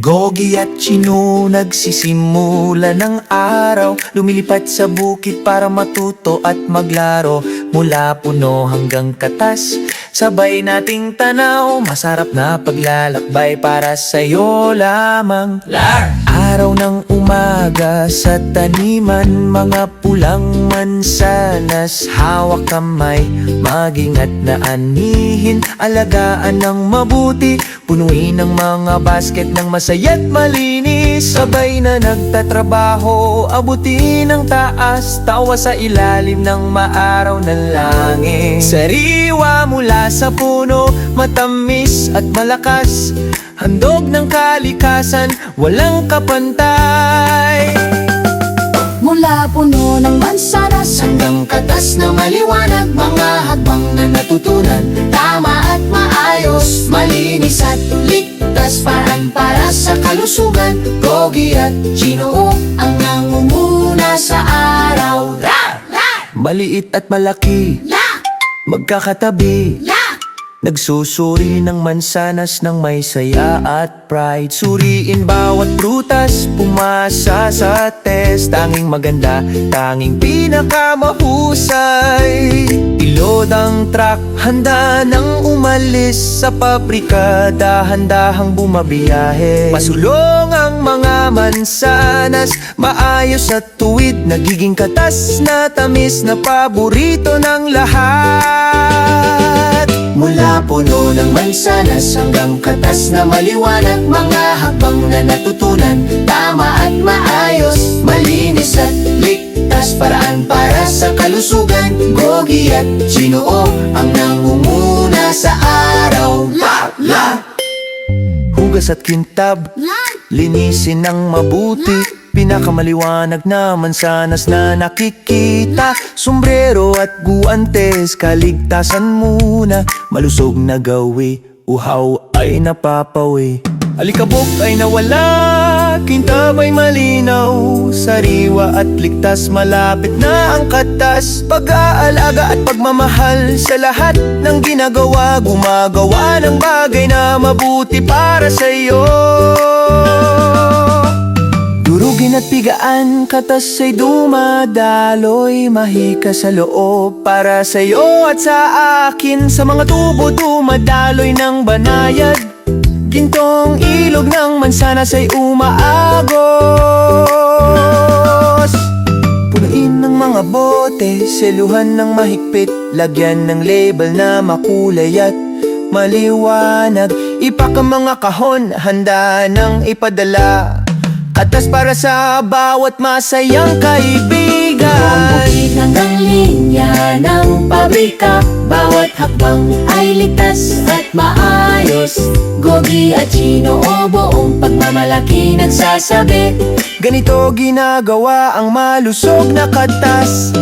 Gogi at Chino nagsisimula ng araw, lumilipat sa bukid para matuto at maglaro. Mula puno hanggang katas, sabay nating tanaw, masarap na paglalakbay para sa'yo lamang. Araw ng umaga sa taniman, mga pulang mansanas, hawak kamay, mag-ingat na anihin, alagaan ng mabuti, punuin ang mga basket ng masaya't malinis. Sabay na nagtatrabaho, abutin ang taas, tawa sa ilalim ng maaraw na langit. Sariwa mula sa puno, matamis at malakas, handog ng kalikasan, walang kapantay. Mula puno ng mansanas Hanggang katas na maliwanag, mga hakbang na natutunan, tama at maayos, malinis at ligtas, paraan para sa kalusugan. Gogi at Chino ang nangunguna sa araw. maliit at malaki, magkakatabi, nagsusuri ng mansanas ng may saya at pride. Suriin bawat prutas, pumasa sa test, tanging maganda, tanging pinakamahusay. Ilod ang truck, handa nang umalis sa pabrika, dahan-dahang bumabiyahe. Pasulong ang mga mansanas, maayos at tuwid, nagiging katas na tamis na paborito ng lahat. Mula puno ng mansanas hanggang katas na maliwanag, mga hakbang na natutunan, tama at maayos, malinis at ligtas, paraan para sa kalusugan. Gogi at Chino ang nangunguna sa araw. Hugas at kintab, linisin ng mabuti, pinakamaliwanag na mansanas na nakikita. Sombrero at guantes, kaligtasan muna, malusog na gawi, uhaw ay napapawi. Alikabok ay nawala, kintab ay malinaw, sariwa at ligtas, malapit na ang katas. Pag-aalaga at pagmamahal sa lahat ng ginagawa, gumagawa ng bagay na mabuti para sa'yo. Durugin at pigaan, katas ay dumadaloy, mahika sa loob para sa'yo at sa akin. Sa mga tubo dumadaloy ng banayad, gintong ilog ng mansanas ay umaagos. Punuin ng mga bote, seluhan ng mahigpit, lagyan ng label na makulay at maliwanag. Ipak ang mga kahon, handa nang ipadala, katas para sa bawat masayang kaibigan. Bukid hanggang linya ng pabrika, bawat hakbang ay ligtas at maayos. Gogi at Chino buong pagmamalaki nagsasabi, ganito ginagawa ang malusog na katas.